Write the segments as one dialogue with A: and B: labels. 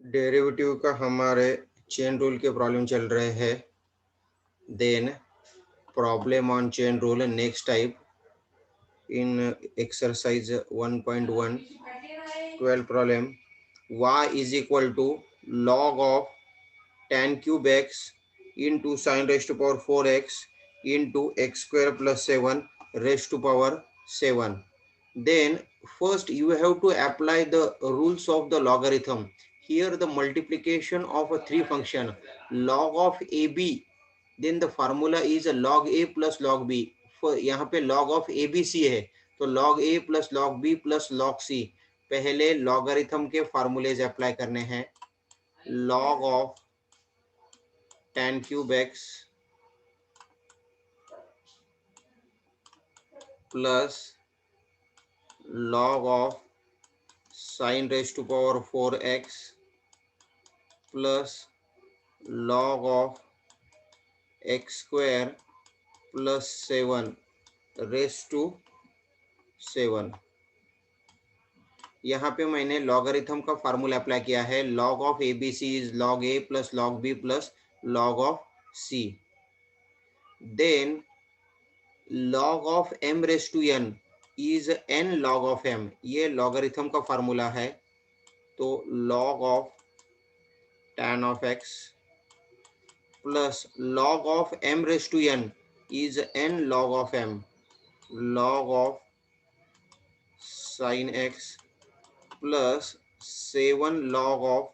A: Derivative का हमारे chain rule के प्रॉब्लम चल रहे हैं. Then problem on chain rule next type in exercise 1.1 12 problem. Y is equal to log of tan cube x into sin raised to power 4x into x square plus 7 raised to power 7. Then first you have to apply the rules of the logarithm. Here the multiplication of a three function log of AB, then the formula is log A plus log B. यहाँ पे log of ABC है तो log A plus log B plus log C. पहले logarithm के फार्मूलेज apply करने हैं. log of tan cube x plus log of sin raised to power 4x plus log of x square plus 7 raised to 7. यहाँ पे मैंने logarithm का formula apply किया है. log of ABC is log A plus log B plus log of C. Then log of m raised to n is n log of m. ये logarithm का formula है. तो log of tan of x plus log of m raised to n is n log of m. log of sin x plus 7 log of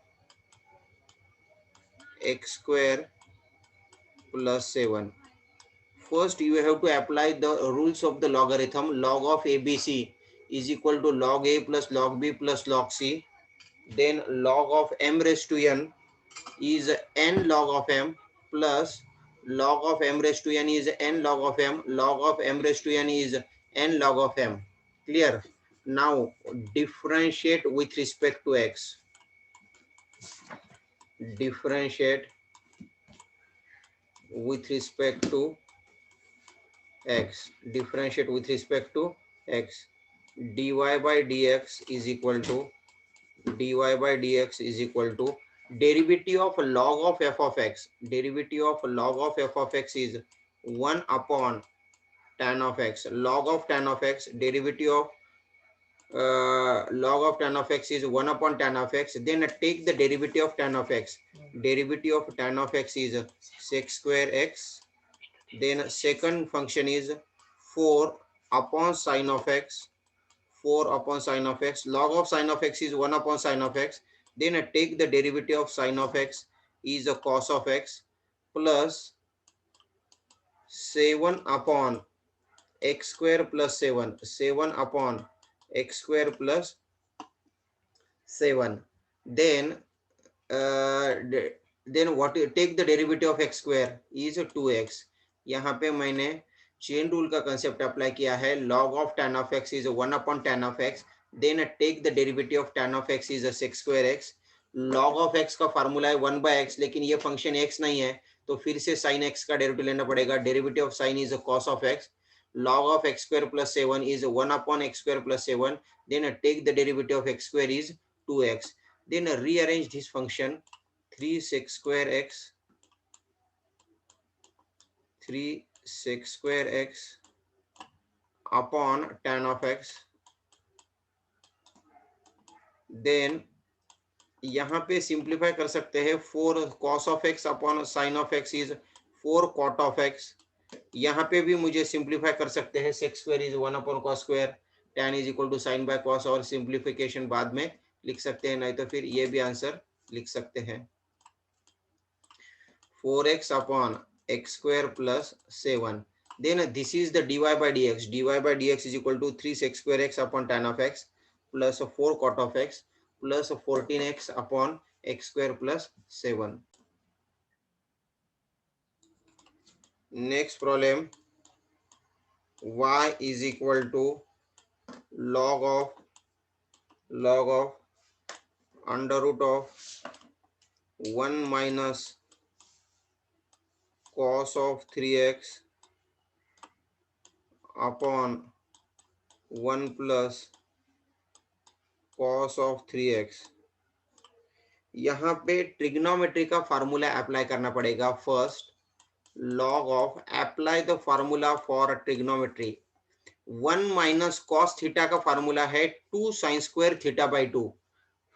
A: x square plus 7. First you have to apply the rules of the logarithm. Log of ABC is equal to log A plus log B plus log C. Then log of m raised to n is n log of m plus log of m raised to n is n log of m. Log of m raised to n is n log of m. Clear? Now differentiate with respect to x. Differentiate with respect to x. Differentiate with respect to x. dy by dx is equal to derivative of log of f of x. Derivative of log of f of x is 1 upon tan of x. Log of tan of x, derivative of log of tan of x is 1 upon tan of x. Then take the derivative of tan of x. Derivative of tan of x is sec square x. Then second function is 4 upon sine of x. 4 upon sine of x. Log of sine of x is 1 upon sine of x. Then take the derivative of sine of x is a cos of x plus 7 upon x square plus 7. 7 upon x square plus 7. Then then what take the derivative of x square is 2x. यहाँ पे मैंने chain rule का concept apply किया है. log of tan of x is 1 upon tan of x. then take the derivative of tan of x is a sec square x. log of x का formula है 1 by x, लेकिन ये function x नहीं है तो फिर से sin x का डेरिवेटिव लेना पड़ेगा. Derivative of sin is a cos of x. log of x square plus 7 is 1 upon x square plus 7. then take the derivative of x square is 2x. then rearrange this function 3 sec square x 3 sec square x upon tan of x. then यहाँ पे simplify कर सकते हैं. 4 cos of x upon sin of x is 4 cot of x. यहाँ पे भी मुझे simplify कर सकते हैं. sec square is 1 upon cos square. tan is equal to sin by cos. और सिंप्लीफिकेशन बाद में लिख सकते हैं, नहीं तो फिर ये भी आंसर लिख सकते हैं. 4x upon x square plus 7. Then this is the dy by dx. dy by dx is equal to 3 sec square x upon tan of x plus 4 cot of x plus 14x upon x square plus 7. Next problem, y is equal to log of under root of 1 minus cos of 3x upon 1 plus cos of 3x. यहाँ पे trigonometry का formula apply करना पड़ेगा। First log of apply the formula for trigonometry। 1 minus cos theta का formula है 2 sine square theta by 2।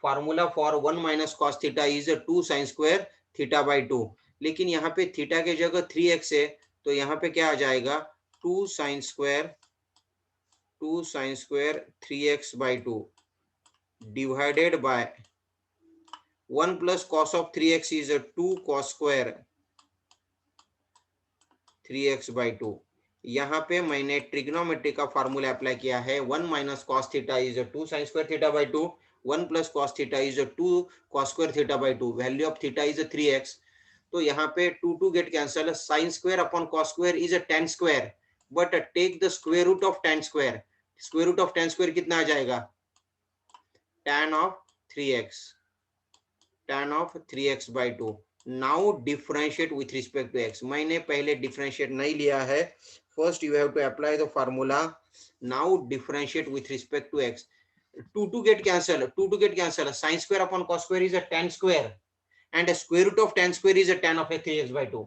A: Formula for 1 minus cos theta is 2 sine square theta by 2। लेकिन यहाँ पे थीटा के जगह 3x है, तो यहाँ पे क्या आ जाएगा 2 sine square 3x by 2 divided by 1 plus cos of 3x is 2 cos square 3x by 2। यहाँ पे मैंने ट्रिग्नोमेट्री का फार्मूला अप्लाई किया है। 1 minus cos theta is 2 sine square theta by 2, 1 plus cos theta is 2 cos square theta by 2, value of theta is 3x। तो यहाँ पे 2 get cancel, sine square upon cos square is tan square, but take the square root of tan square. Square root of tan square कितना आ जाएगा tan of 3x, tan of 3x by 2। Now differentiate with respect to x। मैंने पहले differentiate नहीं लिया है। First you have to apply the formula, now differentiate with respect to x। 2 get cancel, 2 get cancel, sin square upon cos square is tan square and square root of tan square is tan of 3x by 2।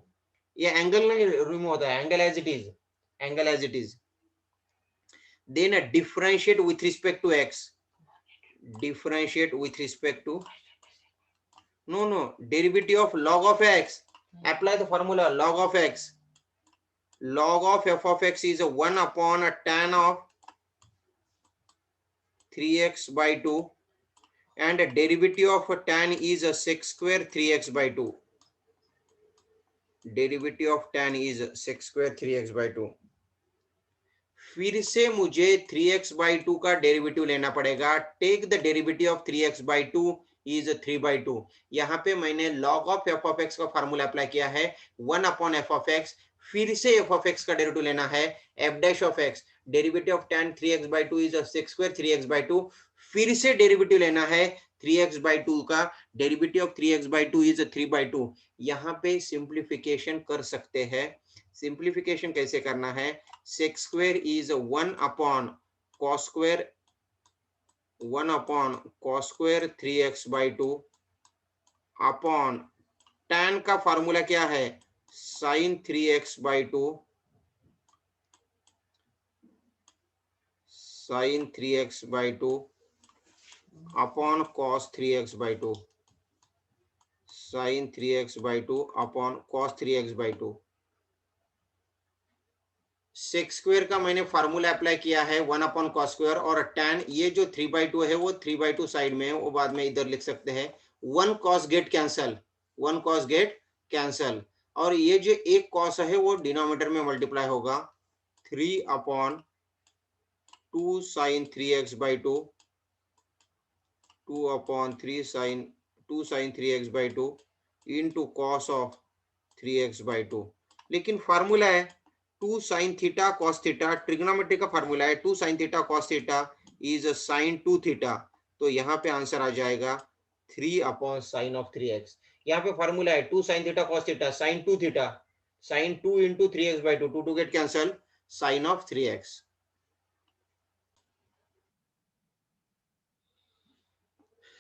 A: ये angle नहीं remove होता है, angle as it is, angle as it is. Then differentiate with respect to x, differentiate with respect to, no, derivative of log of x, apply the formula log of x, log of f of x is 1 upon a tan of 3x by 2 and derivative of tan is a sec square 3x by 2, derivative of tan is sec square 3x by 2। फिर से मुझे 3x by 2 का derivative लेना पड़ेगा। Take the derivative of 3x by 2 is 3 by 2। यहाँ पे मैंने log of f of x का फार्मूला अप्लाई किया है 1 अपॉन f of x। फिर से f of x का डेरिवेटिव लेना है f dash of x, derivative of tan 3x by 2 is sec square 3x by 2। फिर से डेरिवेटिव लेना है 3x by 2 का, derivative of 3x by 2 is 3 by 2। यहाँ पे सिंप्लीफिकेशन कर सकते हैं। सिंप्लीफिकेशन कैसे करना है, sec square is 1 upon cos square, 1 upon cos square 3x by 2 upon tan का फार्मूला क्या है sin 3x by 2, sin 3x by 2 upon cos 3x by 2, sin 3x by 2 upon cos 3x by 2। Sec square का मैंने formula apply किया है 1 upon cos square, और tan ये जो 3/2 है वो 3/2 साइड में है, वो बाद में इधर लिख सकते हैं। 1 cos get cancel, 1 cos get cancel, और ये जो एक कॉस है वो डिनोमिनेटर में मल्टीप्लाई होगा 3 upon 2 sine 3x by 2, 2 upon 3 sine 2 sine 3x by 2 into cos of 3x by 2। लेकिन फार्मूला है 2 sine theta cos theta, trigonometry का फार्मूला है 2 sine theta cos theta is sine 2 theta. तो यहाँ पे आंसर आ जाएगा 3 अपॉन साइन ऑफ 3x। यहाँ पे फार्मूला है 2 sine theta cos theta sine 2 theta, sine 2 into 3x by 2, 2 get cancel, sine of 3x।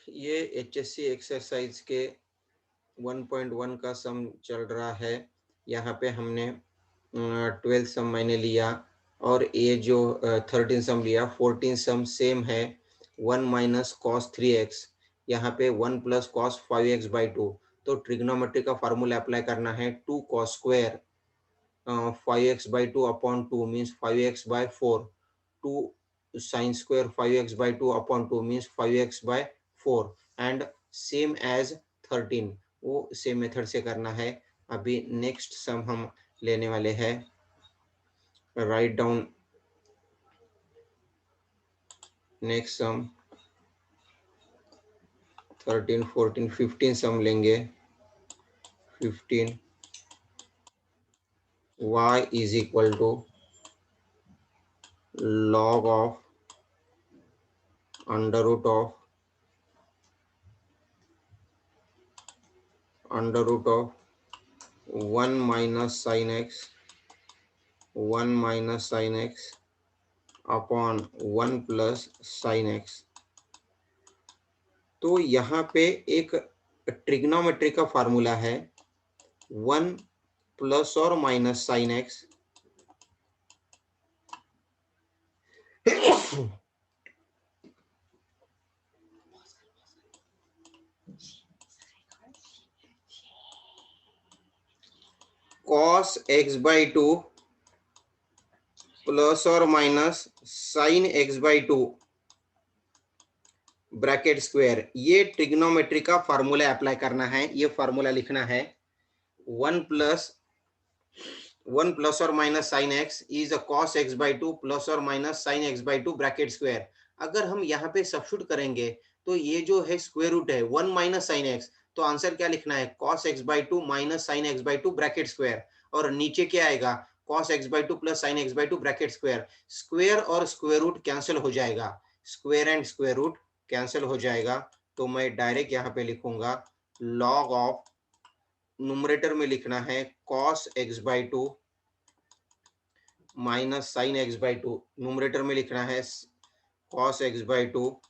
A: ये HSC एक्सरसाइज के 1.1 का सम चल रहा है। यहाँ पे हमने 12 सम मैंने लिया, और ये जो 13 सम लिया, 14 सम सेम है। 1 माइनस कॉस 3x, यहाँ पे 1 प्लस कॉस 5x बाई 2। तो ट्रिग्नोमेट्री का फार्मूला अप्लाई करना है 2 cos square 5x by 2 upon 2 means 5x by 4, 2 sine square 5x by 2 upon 2 means 5x by 4, and same as 13 वो सेम मेथड से करना है। अभी नेक्स्ट सम हम लेने वाले हैं। Right down next sum 13, 14, 15 sum लेंगे। 15 y is equal to log of under root of 1 minus sine x, 1 minus sine x upon 1 plus sine x. तो यहाँ पे एक ट्रिग्नोमेट्री का फॉर्मूला है 1 प्लस और minus sine x cos x by two plus और minus sine x by two bracket square. ये trigonometry का फॉर्मूला अप्लाई करना है। ये फॉर्मूला लिखना है 1 प्लस और minus sine x is cos x by two plus और minus sine x by two bracket square. अगर हम यहाँ पे सब्स्टिट्यूट करेंगे तो ये जो है स्क्वायर रूट है 1 माइनस साइन एक्स, तो आंसर क्या लिखना है cos x by two minus sine x by two bracket square. और नीचे क्या आएगा cos x by two plus sine x by two bracket square. Square और स्क्वायर रूट कैंसिल हो जाएगा, square and square root cancel हो जाएगा। तो मैं डायरेक्ट यहाँ पे लिखूंगा लॉग ऑफ, नुमरेटर में लिखना है cos x by two minus sine x by to, numerator में लिखना है cos x by two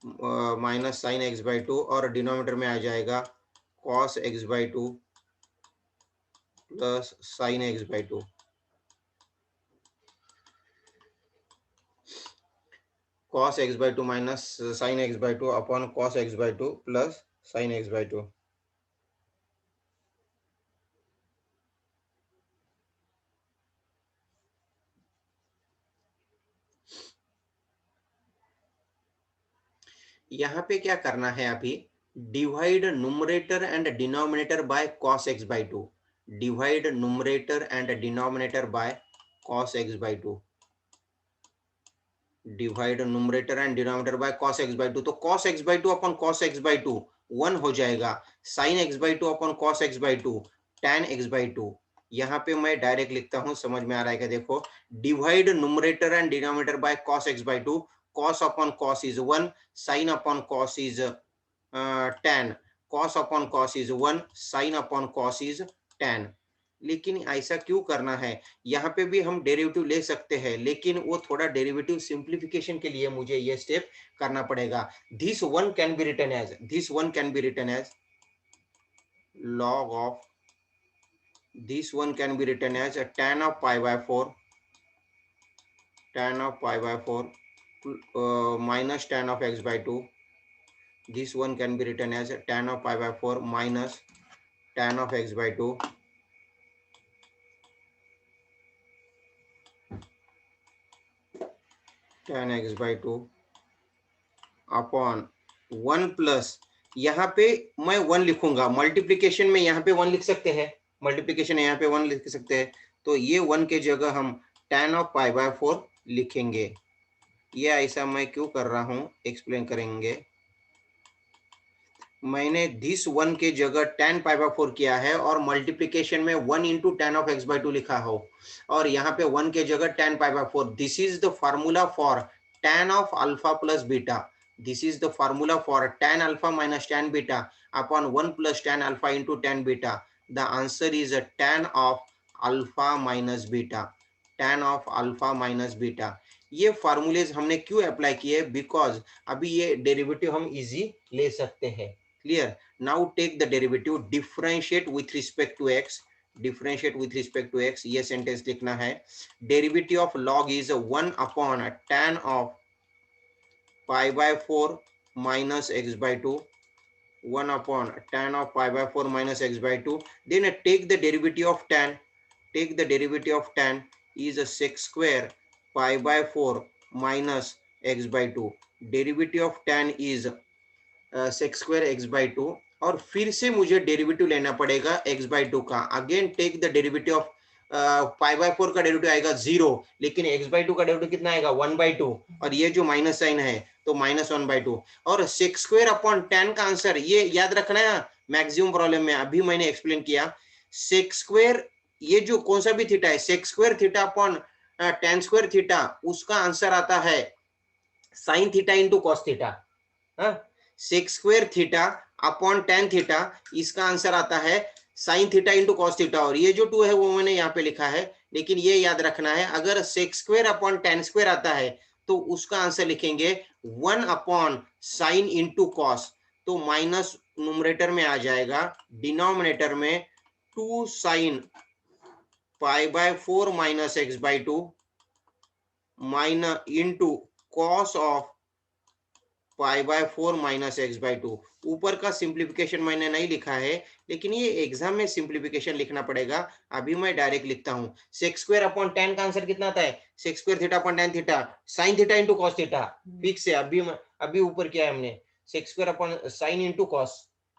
A: minus sine x by two, और डिनोमिनेटर में आ जाएगा cos x by two plus sine x by to. Cos x by two minus sine x by two upon cos x by two plus sine x by two. यहाँ पे क्या करना है अभी, divide numerator and denominator by cos x by two, divide numerator and denominator by cos x by two, divide numerator and denominator by cos x by two. तो cos x by two upon cos x by two 1 हो जाएगा, sine x by two upon cos x by two tan x by two. यहाँ पे मैं direct लिखता हूँ, समझ में आ रहा है क्या, देखो divide numerator and denominator by cos x by to, cos upon cos is 1, sine upon cos is tan, cos upon cos is 1, sine upon cos is tan। लेकिन ऐसा क्यों करना है, यहाँ पे भी हम डेरिवेटिव ले सकते हैं, लेकिन वो थोड़ा डेरिवेटिव सिंप्लीफिकेशन के लिए मुझे ये स्टेप करना पड़ेगा। This one can be written as, this one can be written as log of, this one can be written as a tan of pi by 4, tan of pi by 4 minus tan of x by 2. This one can be written as a tan of pi by 4 minus tan of x by 2, tan x by 2 upon 1 plus, यहाँ पे मैं 1 लिखूंगा, multiplication में यहाँ पे 1 लिख सकते हैं, मल्टीप्लीकेशन यहाँ पे 1 लिख सकते हैं, तो ये 1 के जगह हम tan ऑफ पाई बाय 4 लिखेंगे। ये ऐसा मैं क्यों कर रहा हूँ एक्सप्लेन करेंगे। मैंने दिस 1 के जगह tan पाई बाय 4 किया है और मल्टीप्लीकेशन में 1 into tan of x by 2 लिखा हो, और यहाँ पे 1 के जगह tan pi by 4। This is the formula for tan of alpha plus beta, this is the formula for tan alpha minus tan beta upon 1 plus tan alpha into tan beta. The answer is tan of alpha minus beta, tan of alpha minus beta. ये फार्मूलेज हमने क्यों apply किए, because अभी ये derivative हम easy ले सकते हैं। Clear? Now take the derivative, differentiate with respect to x, differentiate with respect to x। ये सेंटेंस लिखना है, derivative of log is 1 upon tan of pi by 4 minus x by 2, 1 upon tan of pi by 4 minus x by 2। then take the derivative of tan, take the derivative of tan is a sec square pi by 4 minus x by 2। derivative of tan is sec square x by two, और फिर से मुझे derivative लेना पड़ेगा x by two का। Again take the derivative of pi by 4 का derivative आएगा 0, लेकिन एक्स बाई टू का डेरिवेटिव कितना आएगा 1 बाई 2, और ये जो माइनस साइन है तो माइनस 1 बाई 2। और सेक्स स्क्वायर अपॉन tan का आंसर ये याद रखना है मैक्सिमम प्रॉब्लम में, अभी मैंने एक्सप्लेन किया। सेक्स स्क्वायर ये जो कौन सा भी थीटा है, sex square theta upon tan square theta, उसका आंसर आता है sine theta into cos theta. Sex square theta upon tan theta, इसका आंसर आता है sine theta into cos theta, और ये जो 2 है वो मैंने यहाँ पे लिखा है। लेकिन ये याद रखना है, अगर sec x square upon tan square आता है तो उसका आंसर लिखेंगे 1 अपॉन साइन इंटू कॉस, तो माइनस न्यूमरेटर में आ जाएगा, डिनोमिनेटर में 2 sin π/4 minus x/2 minus into cos of π/4 minus x/2। ऊपर का सिंप्लीफिकेशन मैंने नहीं लिखा है, लेकिन ये एग्जाम में सिंप्लीफिकेशन लिखना पड़ेगा। अभी मैं डायरेक्ट लिखता हूँ। sec स्क्वायर अपॉन tan का आंसर कितना आता है? sec square theta upon tan theta, sin theta into cos theta, fix है। अभी ऊपर किया है हमने, sec square upon sin into cos।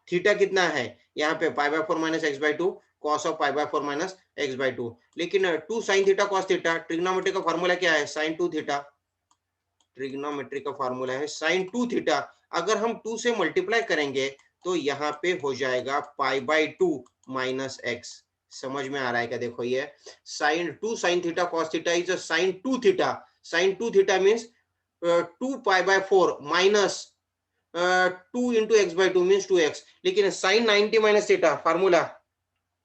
A: Theta कितना है यहाँ पे? π/4 minus x/2 cos of π/4 minus x/2। लेकिन 2 sin theta cos theta, trigonometry का फॉर्मूला क्या है? sin 2 theta. ट्रिग्नोमेट्री का फार्मूला है sin 2 थीटा। अगर हम 2 से मल्टीप्लाई करेंगे तो यहाँ पे हो जाएगा π/2 माइनस x। समझ में आ रहा है क्या? देखो ये sin theta cos theta is sin 2 theta. sin 2 theta means 2 π/4 minus 2 into x/2 means 2x। लेकिन sin 90 minus theta formula,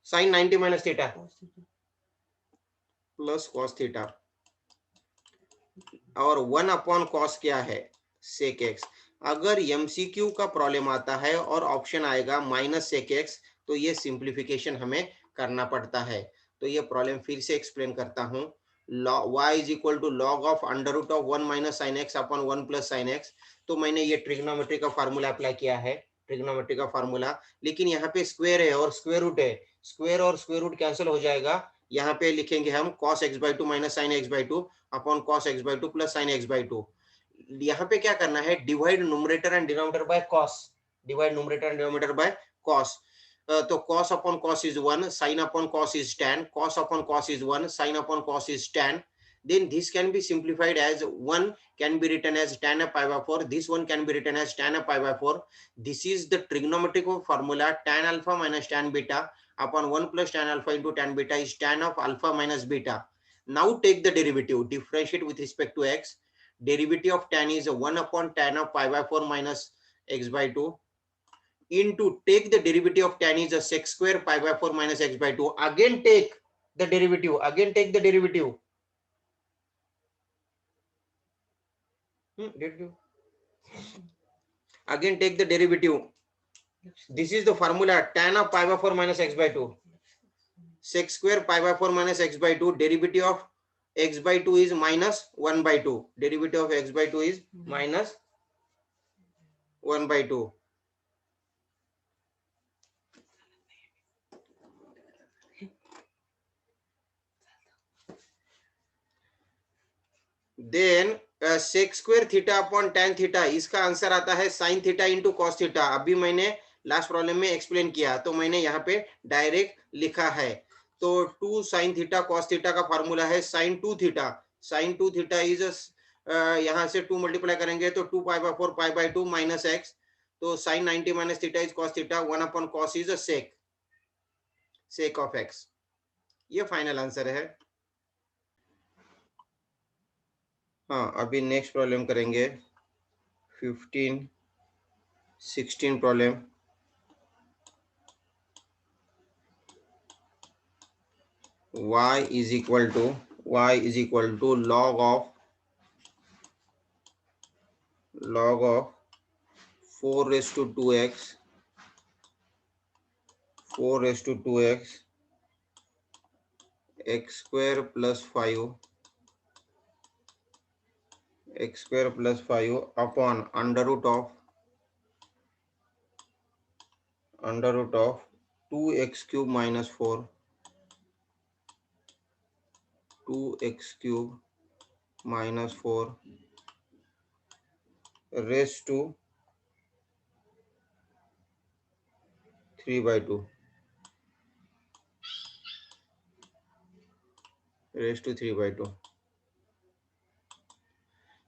A: sin 90 minus theta plus cos theta, और 1 अपॉन कॉस क्या है? Sec x. अगर एमसीक्यू का प्रॉब्लम आता है और option आएगा माइनस सेक एक्स, तो ये सिंप्लीफिकेशन हमें करना पड़ता है। तो ये प्रॉब्लम फिर से एक्सप्लेन करता हूँ। y is equal to log of under root of 1 minus sine x upon 1 plus sine x. तो मैंने ये ट्रिग्नोमेट्री का फार्मूला अप्लाई किया है, ट्रिग्नोमेट्री का फार्मूला। लेकिन यहाँ पे स्क्वायर है और स्क्वायर रूट है, स्क्वायर और स्क्वायर रूट कैंसिल हो जाएगा। यहाँ पे लिखेंगे हम cos x/2 minus sine x/2 upon cos x/2 plus sine x/2। यहाँ पे क्या करना है? Divide numerator and denominator by cos, divide numerator and denominator by cos। तो cos upon cos is 1, sin upon cos is tan, cos upon cos is 1, sin upon cos is tan। Then this can be simplified as 1 can be written as tan of π/4. This one can be written as tan of π/4. This is the trigonometric formula. Tan alpha minus tan beta upon 1 plus tan alpha into tan beta is tan of alpha minus beta. Now take the derivative, differentiate with respect to x. Derivative of tan is 1 upon tan of π/4 minus x/2 into take the derivative of tan is a sec square π/4 minus x/2. Again take the derivative, again take the derivative. Again take the derivative. This is the formula, tan of π/4 minus x/2, sec square π/4 minus x/2. Derivative of x/2 is minus 1/2. Derivative of x/2 is minus 1/2. Then sec square theta upon tan theta, इसका answer आता है sin theta into cos theta. अभी मैंने last problem में explain किया, तो मैंने यहाँ पे डायरेक्ट लिखा है। तो 2 sin थीटा cos थीटा का फॉर्मूला है sin 2 theta. sin 2 theta is यहाँ से 2 मल्टीप्लाई करेंगे तो 2 π/4 π/2 माइनस एक्स। तो sin 90 minus theta is cos theta, 1 upon cos is sec of x। ये फाइनल आंसर है। हाँ, अभी नेक्स्ट प्रॉब्लम करेंगे 16 problem. y is equal to log of 4 raised to 2x x square plus 5 upon under root of 2x cube minus 4 raised to 3/2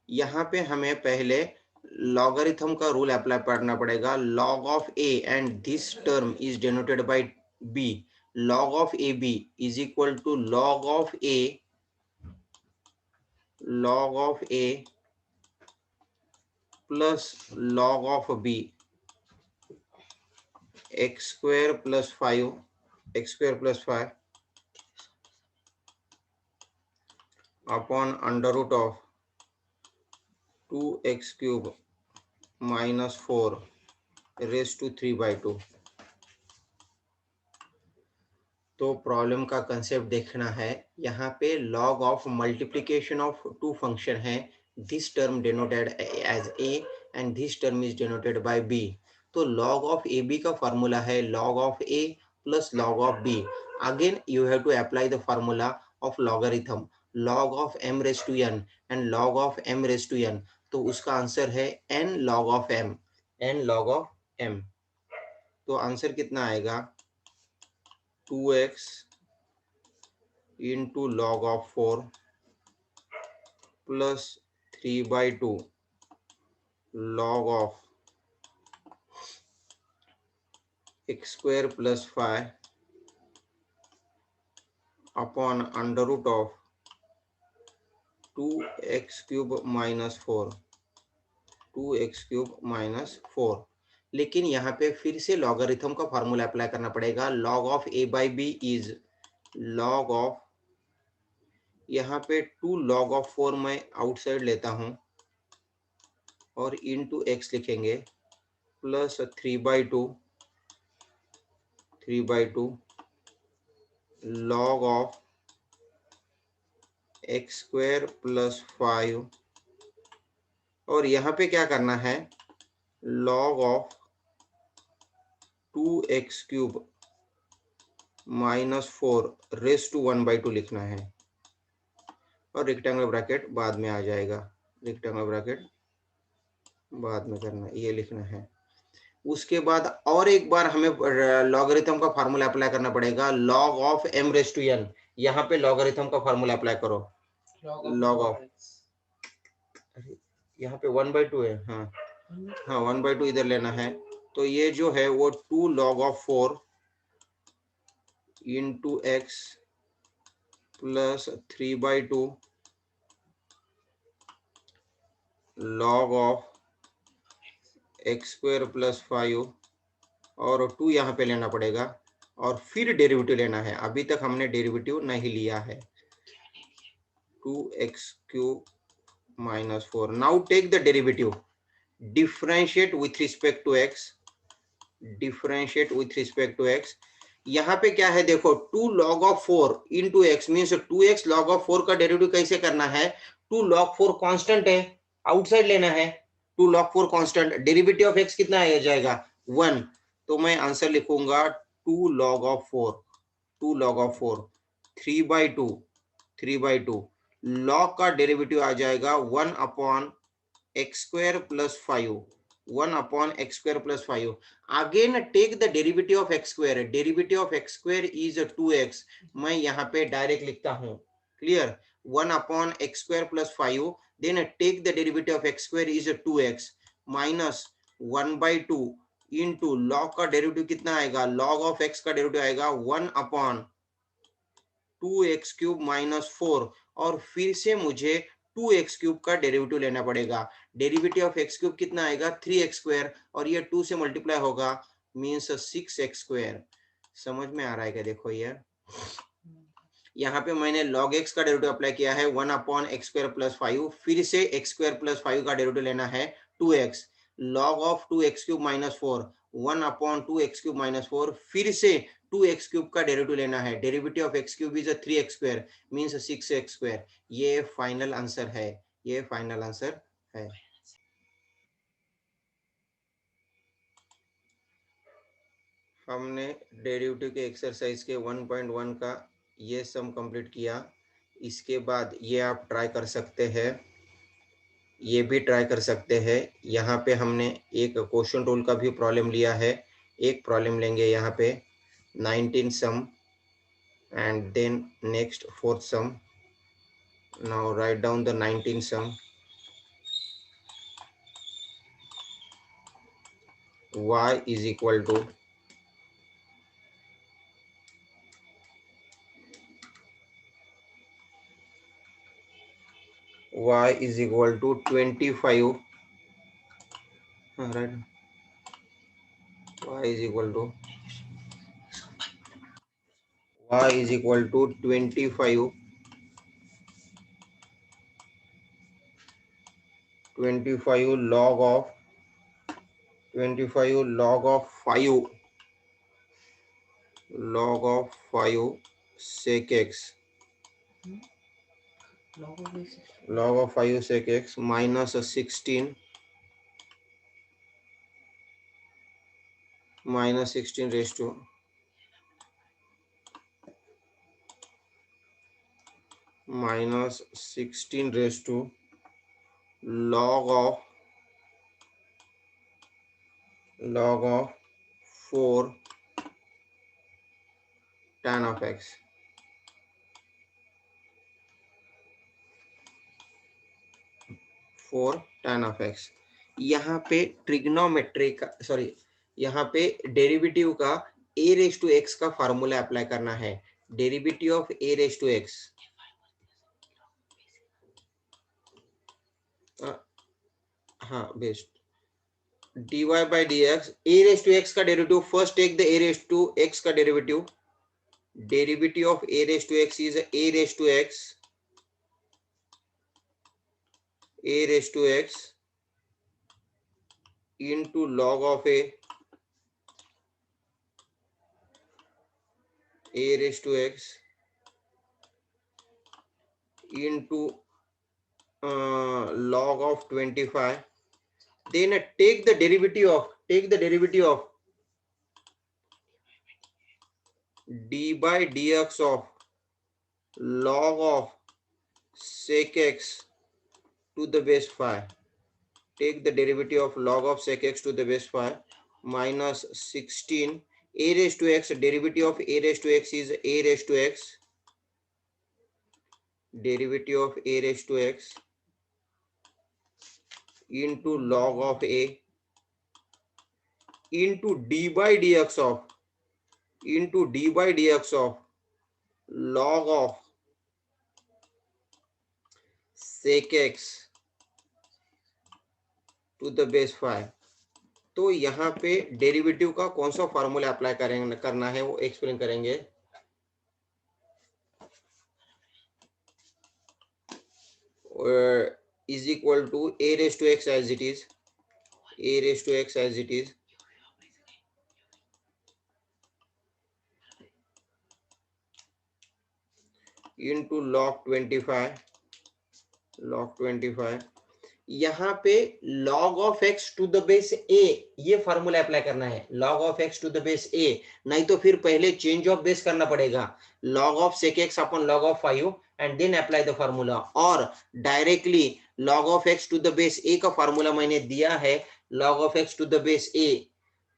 A: यहाँ पे हमें पहले logarithm का रूल अप्लाई करना पड़ेगा। log of a and this term is denoted by b. log of ab is equal to log of a plus log of b, x square plus 5 upon under root of 2x cube minus 4 raise to 3/2। तो problem का concept देखना है। यहाँ पे log of multiplication of two function है। This term denoted as a and this term is denoted by b. तो log of a b का formula है log of a plus log of b. Again you have to apply the formula of logarithm, log of m raised to n and log of m raised to n। तो उसका answer है n log of m, n log of m। तो answer कितना आएगा 2x into log of 4 plus 3/2 log of x square plus 5 upon under root of 2x cube minus 4, 2x cube minus 4। लेकिन यहाँ पे फिर से लॉगरिथम का फार्मूला अप्लाई करना पड़ेगा। log of a by b is log of, यहाँ पे 2 log of 4 मैं आउटसाइड लेता हूँ और into x लिखेंगे plus 3/2 log of x square plus 5। और यहाँ पे क्या करना है log of 2x cube minus 4 raise to 1/2 लिखना है और रेक्टेंगल ब्रैकेट बाद में आ जाएगा। रेक्टेंगल ब्रैकेट बाद में करना है, ये लिखना है। उसके बाद और एक बार हमें लॉगरिथम का फार्मूला अप्लाई करना पड़ेगा log of m raise to n। यहाँ पे लॉगरिथम का फार्मूला अप्लाई करो log ऑफ, यहाँ पे 1/2 है। हाँ हाँ 1/2 इधर लेना है। तो ये जो है वो 2 log of 4 into x plus 3/2 log of x square plus 5 और 2 यहाँ पे लेना पड़ेगा और फिर डेरिवेटिव लेना है। अभी तक हमने डेरिवेटिव नहीं लिया है। 2x cube minus 4। Now take the derivative. Differentiate with respect to x, differentiate with respect to x। यहाँ पे क्या है देखो 2 log of 4 into x means 2x log of 4 का डेरिवेटिव कैसे करना है। 2 log 4 कांस्टेंट है, आउटसाइड लेना है। 2 log 4 constant, derivative of x कितना आ जाएगा 1। तो मैं आंसर लिखूंगा 2 log of 4, 2 log of 4 3/2 log का डेरिवेटिव आ जाएगा 1 upon x square plus 5, 1 upon x square plus 5। Again take the derivative of x square, derivative of x square is 2x। मैं यहाँ पे डायरेक्ट लिखता हूँ, clear. 1 upon x square plus 5, then take the derivative of x square is 2x minus 1/2 into log का derivative कितना आएगा, log of x का derivative आएगा 1 अपॉन 2x क्यूब माइनस 4 और फिर से मुझे 2x क्यूब का डेरिवेटिव लेना पड़ेगा। डेरिवेटिव ऑफ x क्यूब कितना आएगा 3x स्क्वायर और ये 2 से मल्टीप्लाई होगा मीन्स 6x स्क्वायर। समझ में आ रहा है क्या, देखो ये यहाँ पे मैंने log x का डेरिवेटिव अप्लाई किया है 1 अपॉन x स्क्वायर प्लस 5, फिर से x स्क्वायर प्लस 5 का डेरिवेटिव लेना है 2x, log of 2x cube minus 4, 1 upon 2x cube minus 4, फिर से 2x क्यूब का डेरिवेटिव लेना है। Derivative of x cube is 3x square means 6x square. ये फाइनल आंसर है, ये फाइनल आंसर है। हमने डेरिवेटिव के एक्सरसाइज के 1.1 का ये सम कंप्लीट किया। इसके बाद ये आप ट्राई कर सकते हैं, ये भी ट्राई कर सकते हैं। यहाँ पे हमने एक क्वेश्चन रूल का भी प्रॉब्लम लिया है। एक प्रॉब्लम लेंगे यहाँ पे 19 sum and then next 4th sum. Now write down the 19 sum. y is equal to y is equal to 25, right? y is equal to 25 log of 25 log of 5 sec x log of 5 sec x minus 16 raised to minus 16 raised to log of 4 tan of x. Four tan of x. यहाँ पे trigonometry का sorry यहाँ पे derivative का a raise to x का formula apply करना है। Derivative of a raise to x, हाँ best, dy by d x, a raise to x का derivative, first take the a raise to x का derivative. Derivative of a raise to x is a raise to x, a raise to x into log of a raised to x into log of 25. Then take the derivative of d by dx of log of sec x to the base 5. Take the derivative of log of sec x to the base 5 minus 16 a raised to x. Derivative of a raised to x is a raised to x. Derivative of a raised to x into log of a into d by dx of log of sec x to the base 5. तो यहाँ पे derivative का कौन सा formula apply करना है वो explain करेंगे। Is equal to a raise to x as it is, a raised to x as it is into log 25 यहाँ पे log of x to the base a ये फॉर्मूला अप्लाई करना है। log of x to the base a, नहीं तो फिर पहले change of base करना पड़ेगा, log of sec x upon log of 5 and then apply the formula, और directly log of x to the base a का फॉर्मूला मैंने दिया है। log of x to the base a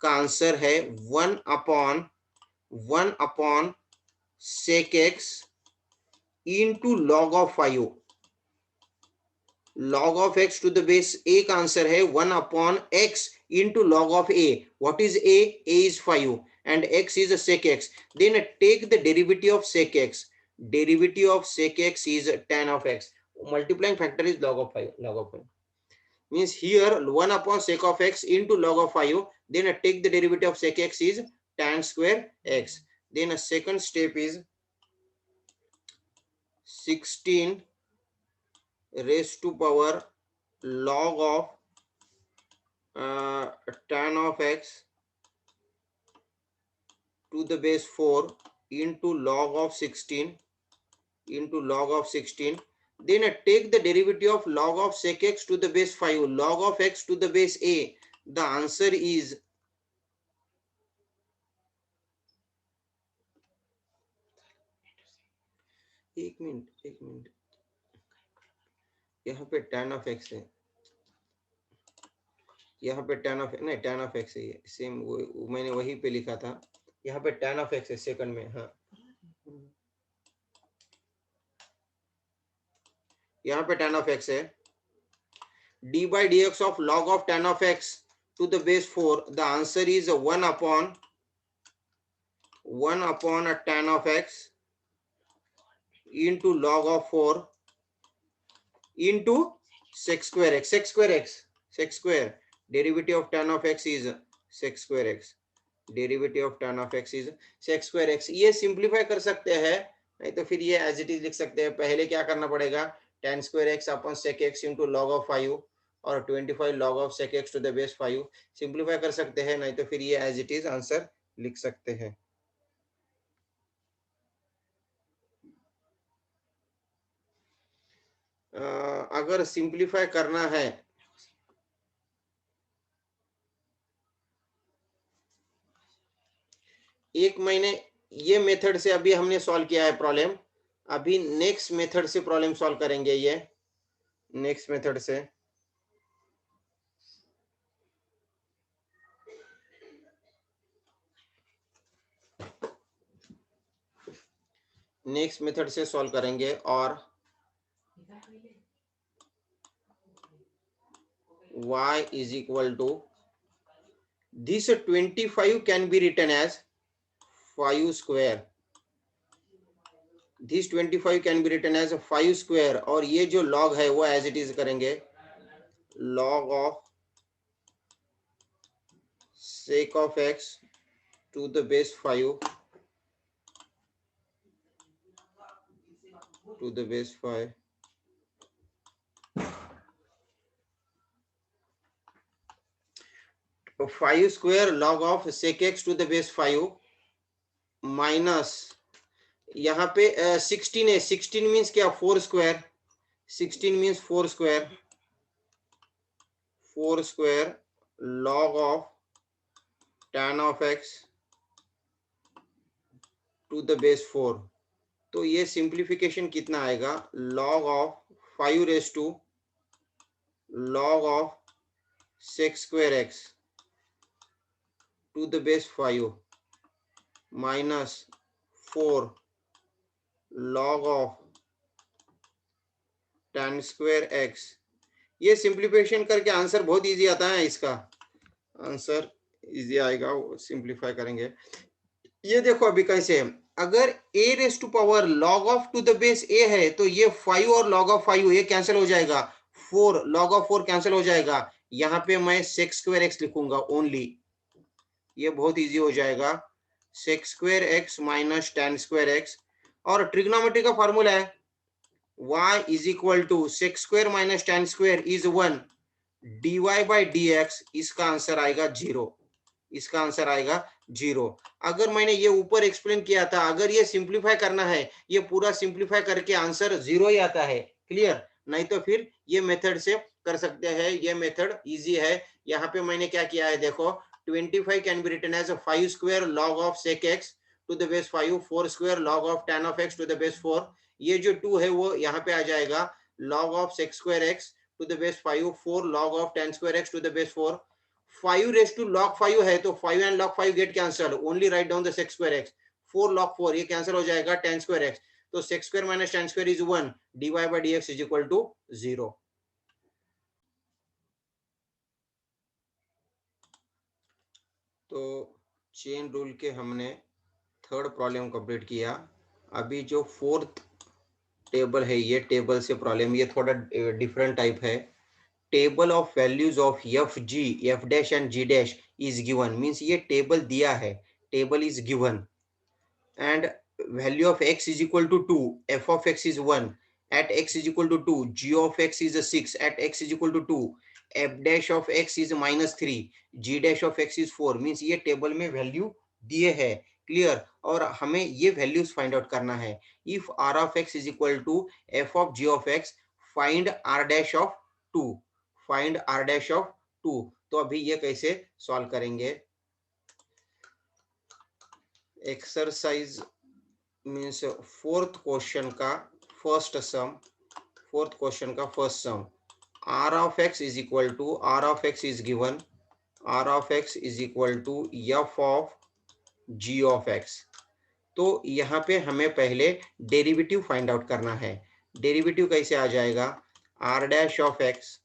A: का answer है 1 upon sec x into log of 5। log of x to the base a का answer है 1 upon x into log of a। what is a? A is 5 and x is a sec x. then take the derivative of sec x. derivative of sec x is tan of x. multiplying factor is log of 5 means here 1 upon sec of x into log of 5, then take the derivative of sec x is tan square x. then a second step is 16 raised to power log of tan of x to the base 4 into log of 16 then take the derivative of log of sec x to the base 5, log of x to the base a. the answer is एक minute यहाँ पे tan of x है, यहाँ पे tan of नहीं tan of x है, ये same वो मैंने वहीं पे लिखा था, यहाँ पे tan of x है सेकंड में। हाँ यहाँ पे tan of x है, d by dx of log of tan of x to the base 4, the answer is 1 upon a tan of x into log of 4 into sec square x, derivative of tan of x is sec square x, derivative of tan of x is sec square x। ये simplify कर सकते हैं, नहीं तो फिर ये as it is लिख सकते हैं। पहले क्या करना पड़ेगा, tan square x upon sec x into log of 5 और 25 log of sec x to the base 5 simplify कर सकते हैं, नहीं तो फिर ये एज इट इज आंसर लिख सकते हैं। अगर सिंप्लीफाई करना है एक महीने, ये मेथड से अभी हमने सॉल्व किया है प्रॉब्लम, अभी नेक्स्ट मेथड से प्रॉब्लम सॉल्व करेंगे। ये नेक्स्ट मेथड से सॉल्व करेंगे। और y is equal to this 25 can be written as 5 square, this 25 can be written as 5 square, और ये जो log है वो एज इट इज करेंगे log of sec of x to the base 5 to the base 5 5 square log of sec x to the base 5 minus यहाँ पे 16 है, 16 means क्या 4 square, 16 means 4 square, 4 square log of tan of x to the base 4। तो ये simplification कितना आएगा, log of 5 raised to log of sec square x to the base 5 minus 4 log of tan square x। ये simplification करके answer बहुत easy आता है, इसका आंसर इजी आएगा, सिंप्लीफाई करेंगे। ये देखो अभी कैसे, अगर a raise to power log of to the base a है तो ये 5 और log ऑफ 5 ये कैंसिल हो जाएगा, 4 log ऑफ 4 कैंसिल हो जाएगा, यहाँ पे मैं sec स्क्वायर x लिखूंगा ओनली, ये बहुत इजी हो जाएगा sec square x minus tan square x। और ट्रिग्नोमेट्री का फॉर्मूला है y is equal to sec square minus tan square is 1 dy by dx, इसका आंसर आएगा 0, इसका आंसर आएगा 0। अगर मैंने ये ऊपर एक्सप्लेन किया था, अगर ये सिंप्लीफाई करना है, ये पूरा सिंप्लीफाई करके आंसर 0 ही आता है, क्लियर, नहीं तो फिर ये मेथड से कर सकते हैं, ये मेथड इजी है। यहाँ पे मैंने क्या किया है देखो, 25 can be written as 5 square log of sec x to the base 5, 4 square log of tan of x to the base 4, ये जो 2 है वो यहाँ पे आ जाएगा log of sec square x to the base 5, 4 log of tan square x to the base 4, 5 raised to log 5 है तो 5 and log 5 get cancelled, only write down the sec square x, 4 log 4 ये cancel हो जाएगा tan square x, तो sec square minus tan square is 1, dy by dx is equal to 0। तो chain rule के हमने third problem complete किया। अभी जो फोर्थ टेबल है, ये टेबल से प्रॉब्लम ये थोड़ा डिफरेंट टाइप है। Table of values of F G, F dash and G dash is given, means ये टेबल दिया है, table is given, and value of x is equal to 2, f of x is 1, at x is equal to 2, g of x is 6, at x is equal to 2, f dash of x is minus 3, g dash of x is 4, means ये table में value दिए है, clear, और हमें ये values find out करना है। If r of x is equal to f of g of x, find r dash of 2, find r dash of 2। तो अभी ये कैसे सॉल्व करेंगे, एक्सरसाइज मीन्स फोर्थ क्वेश्चन का फर्स्ट सम, फोर्थ क्वेश्चन का first sum, r of x is equal to, r of x is given, r of x is equal to f of g of x। तो यहाँ पे हमें पहले derivative find out करना है। Derivative कैसे आ जाएगा, r dash of x,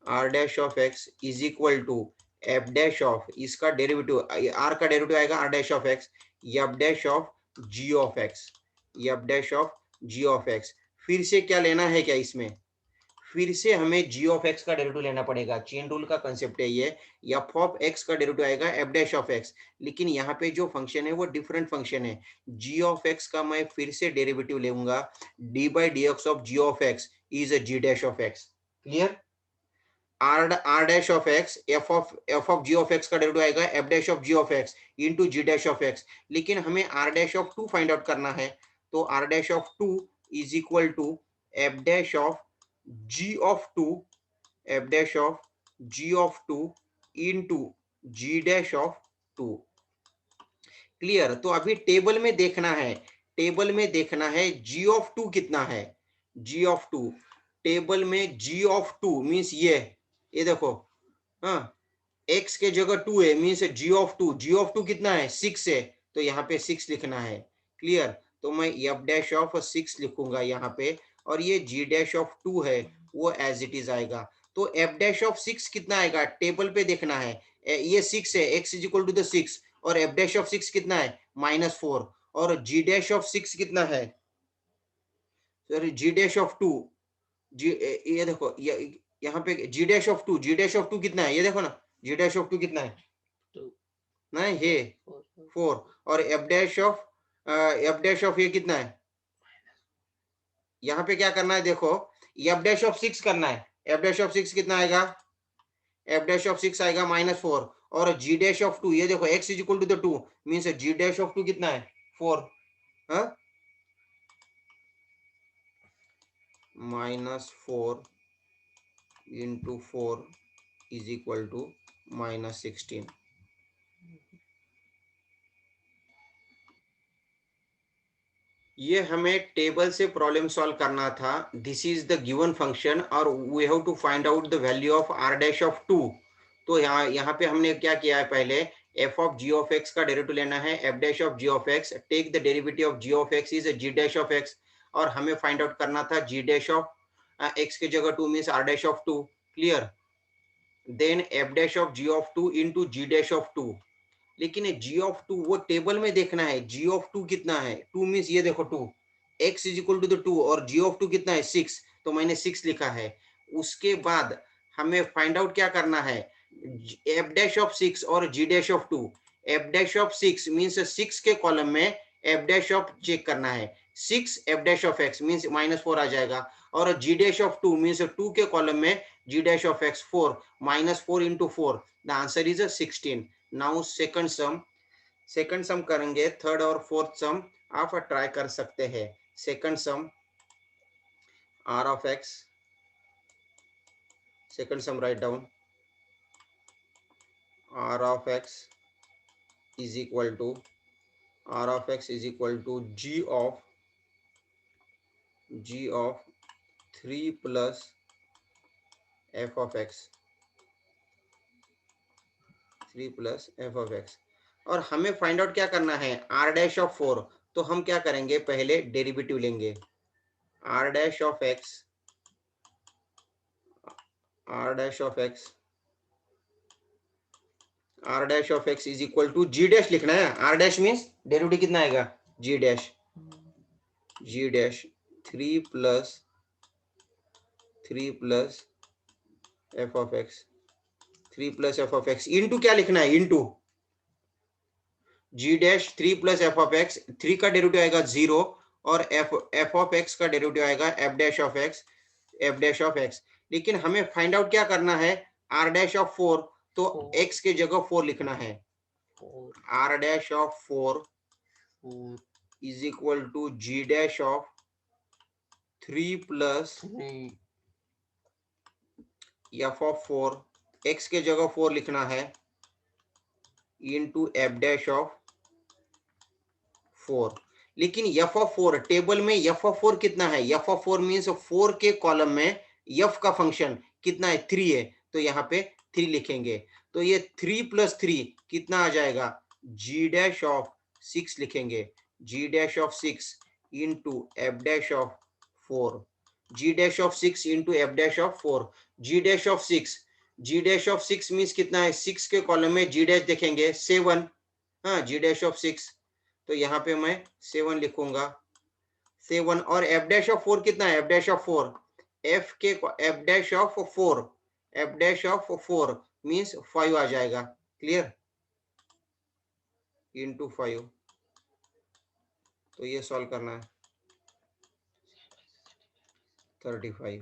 A: r dash of x is equal to f dash of, इसका डेरिवेटिव r का डेरिवेटिव आएगा r dash of x, f dash of g of x, f dash of g of x। फिर से क्या लेना है क्या इसमें, फिर से हमें g ऑफ x का डेरिवेटिव लेना पड़ेगा, चेन रूल का कंसेप्ट है ये। f ऑफ x का डेरिवेटिव आएगा f डैश ऑफ x, लेकिन यहाँ पे जो फंक्शन है वो डिफरेंट फंक्शन है। g ऑफ x का मैं फिर से डेरिवेटिव लेऊंगा, d by dx of g of x is g dash of x, clear. R dash of x f of ji of x का डेरिवेटिव आएगा f dash of ji of x into ji dash of X, लेकिन हमें R dash of two find out करना है, तो R dash of two is equal to F dash of ji of two, F dash of ji of two into ji dash of two. Clear? तो अभी table में देखना है, table में देखना है जी ऑफ टू कितना है, जी ऑफ टू, टेबल में जी ऑफ टू मीन्स ये देखो, हाँ, एक्स के जगह टू है मीन्स जी ऑफ टू कितना है, सिक्स है, तो यहाँ पे सिक्स लिखना है। क्लियर? तो मैं एफ डैश ऑफ सिक्स लिखूंगा यहाँ पे, और ये जी डैश ऑफ टू है वो एज इट इज आएगा। तो एफ डैश ऑफ सिक्स कितना आएगा, टेबल पे देखना है, ये सिक्स है, X is equal to the six, और एफ डैश ऑफ सिक्स कितना है, -4, और जी डैश ऑफ सिक्स कितना है, sorry g dash of two, g ये देखो, यहाँ पे g dash of two, ji dash of two कितना है, ये देखो ना, जी डैश ऑफ टू कितना है, नहीं ये 4, और एफ डैश ऑफ ये कितना है, यहाँ पे क्या करना है देखो, एफ डैश ऑफ सिक्स करना है, एफ डैश ऑफ सिक्स कितना आएगा, एफ डैश ऑफ सिक्स आएगा -4, और जी डैश ऑफ टू, ये देखो X is equal to the two means G dash of two कितना है, 4, हाँ, -4 इंटू 4 इज इक्वल टू -16। ये हमें टेबल से प्रॉब्लम सॉल्व करना था। This is the given function और we have to find out the value of r dash of two. तो यहाँ यहाँ पे हमने क्या किया है, पहले f of ji of x का डेरिवेटिव लेना है, f dash of ji of x, take the derivative of ji of x is g dash of x, और हमें फाइंड आउट करना था जी डैश ऑफ एक्स की जगह two means R dash of two. Clear? Then F dash of ji of two into ji dash of two, लेकिन G of two वो table में देखना है, जी ऑफ टू कितना है, टू मीन्स ये देखो two, x is equal to the two, और जी ऑफ टू कितना है, सिक्स, तो मैंने सिक्स लिखा है। उसके बाद हमें फाइंड आउट क्या करना है, एफ डैश ऑफ सिक्स और g dash of two. F dash of six means six के कॉलम में एफ डैश ऑफ चेक करना है, six f dash of x means -4 आ जाएगा, और g dash of two means two के column में g dash of x 4, -4 into 4, the answer is 16। Now second sum करेंगे, थर्ड और फोर्थ सम आप ट्राई कर सकते हैं। Second sum R of X, second sum right down, R of x is equal to G of 3 plus F of x, 3 plus F of x, और हमें find out क्या करना है, आर डैश ऑफ 4। तो हम क्या करेंगे, पहले डेरिवेटिव लेंगे, r dash of x, r dash of x, r dash of x is equal to ji dash लिखना है, आर डैश मीन्स डेरिवेटिव कितना आएगा, g dash, g dash 3 plus F of x, 3 plus F of x into क्या लिखना है, into ji dash 3 plus F of x, 3 का derivative आएगा 0, और एफ ऑफ एक्स का डेरिवेटिव आएगा f dash of x, F dash of X. लेकिन हमें फाइंड आउट क्या करना है, आर डैश ऑफ 4, तो एक्स के जगह 4 लिखना है, are dash of 4 is equal to ji dash of 3 plus F of 4, X के जगह 4 लिखना है, इंटू एफ डैश ऑफ 4। लेकिन एफ ऑफ 4 टेबल में एफ ऑफ 4 कितना है, एफ ऑफ 4 मीन्स 4 के कॉलम में एफ का फंक्शन कितना है, 3 है, तो यहाँ पे 3 लिखेंगे। तो ये 3 प्लस 3 कितना आ जाएगा, जी डैश ऑफ 6 लिखेंगे, g dash of 6 into f dash of 4, g dash of 6 into f dash of 4, g dash of 6, g dash of 6 means कितना है, 6 के कॉलम में जी डैश देखेंगे 7, हाँ, जी डैश ऑफ 6, तो यहाँ पे मैं 7 लिखूंगा, 7, और एफ डैश ऑफ 4 कितना है, एफ डैश ऑफ 4, एफ के F dash of 4, F dash of 4 means 5 आ जाएगा। क्लियर? इंटू 5, तो ये सॉल्व करना है, 35।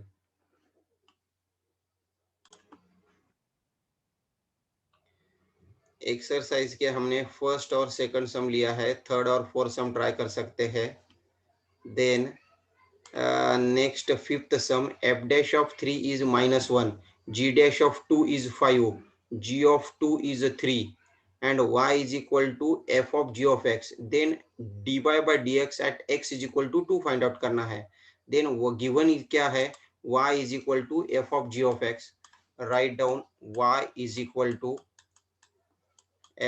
A: एक्सरसाइज के हमने फर्स्ट और सेकंड सम लिया है, थर्ड और फोर्थ सम ट्राई कर सकते हैं। Then next fifth sum, f dash of 3 is -1, g dash of 2 is 5, g of 2 is 3 and y is equal to f of g of x. Then dy by dx at x is equal to 2 find out करना है। Then वो given क्या है, y is equal to f of g of x. Write down y is equal to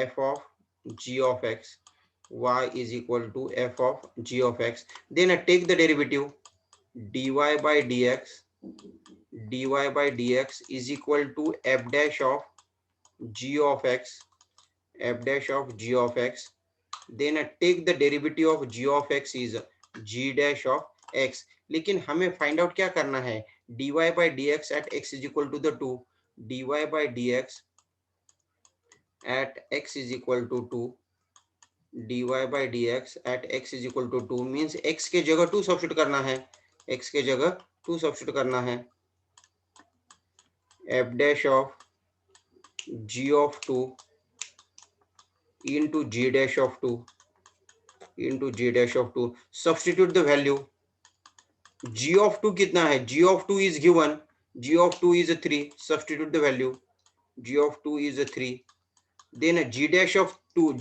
A: f of g of x. Y is equal to f of g of x. Then take the derivative, dy by dx is equal to f dash of g of x, f dash of g of x. Then take the derivative of g of x is g dash of x. लेकिन हमें find out क्या करना है, dy by dx at x is equal to the 2, dy by dx at x is equal to 2, dy by dx at x is equal to 2 means x के जगह 2 substitute करना है, x के जगह 2 substitute करना है। f dash of g of 2 into g dash of 2 into g dash of 2, substitute the value, g of 2 कितना है, g of 2 is given, g of 2 is 3, substitute the value, g of 2 is 3. then g dash of 2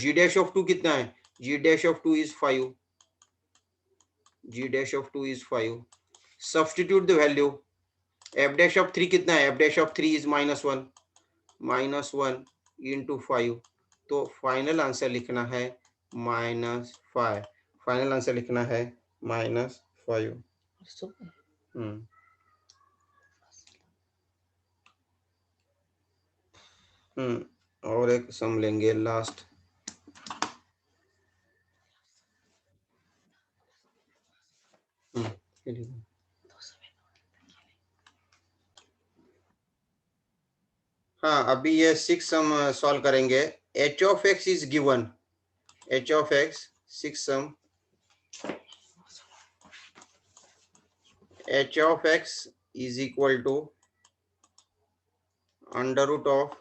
A: कितना है, g dash of 2 is 5, g dash of 2 is 5, substitute the value, f dash of 3 कितना है, f dash of 3 is -1 into 5. तो final answer लिखना है -5, final answer लिखना है -5। और एक सम लेंगे लास्ट। हाँ, अभी ये 6 सम सॉल्व करेंगे। h of x is given, h of x 6 sum, h of x is equal to under root of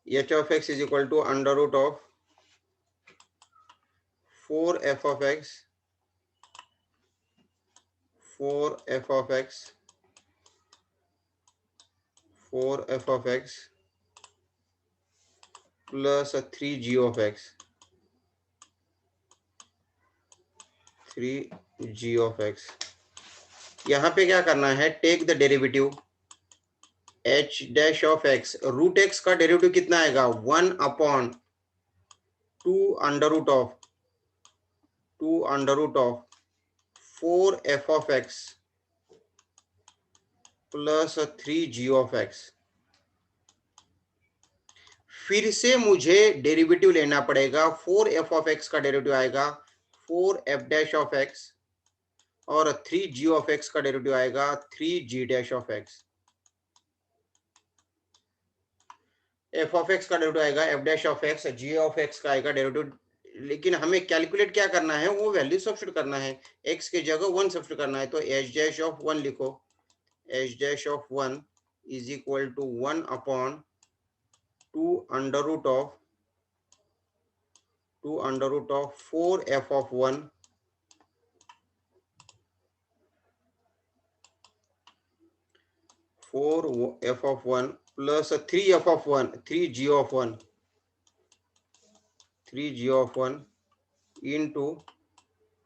A: h of x is equal to under root of 4f of x, 4f of x, 4f of x plus 3g of x, 3g of x। यहाँ पे क्या करना है, take the derivative h dash of x, root x का derivative कितना आएगा, 1/2 under root of 4f of x plus 3g of x। फिर से मुझे डेरिवेटिव लेना पड़ेगा, 4f of x का डेरिवेटिव आएगा 4f डैश ऑफ x और 3g of x का डेरिवेटिव आएगा 3g dash of x। f of x का डेरिवेटिव आएगा f dash of x, g of x का आएगा डेरिवेटिव, लेकिन हमें कैलकुलेट क्या करना है, वो वैल्यू सब्स्टिट्यूट करना है, x के जगह 1 सब्स्टिट्यूट करना है। तो h डैश ऑफ 1 लिखो, h dash of 1 is equal to 1/2 under root of 4f of 1 4f of 1 plus 3f of 1, 3g of 1, 3g of 1 into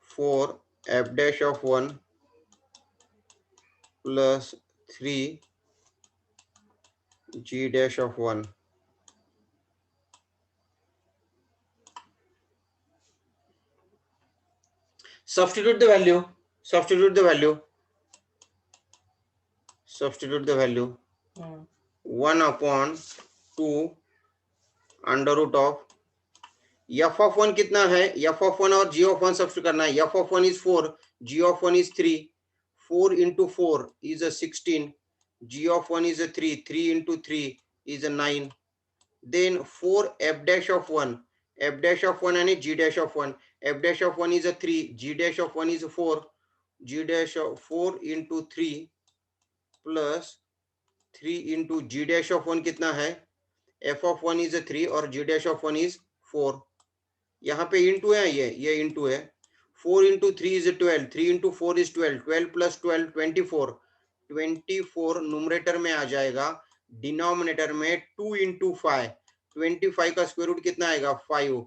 A: 4f dash of 1 plus 3g dash of 1। substitute the value, substitute the value 1/2 under root of f of 1 कितना है, f of 1 और g of 1 substitute करना है, f of 1 is 4, g of 1 is 3, 4 into 4 is a 16, g of 1 is a 3, 3 into 3 is a 9, then 4 f dash of 1, f dash of 1 and g dash of 1, f dash of 1 is a 3, g dash of 1 is a 4, g dash of 4 into 3 plus 3 into ji dash of 1 कितना है, F of 1 is 3 और g dash of 1 is 4। यहाँ पे into है, ये into है। 4 into 3 is 12, 3 into 4 is 12, 12 plus 12 24, 24 numerator में आ जाएगा, डिनोमिनेटर में 2 इंटू 5, 25 का स्क्वायर रूट कितना आएगा 5,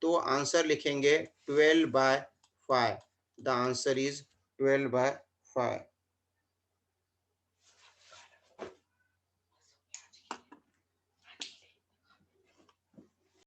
A: तो आंसर लिखेंगे 12/5। The answer is 12/5।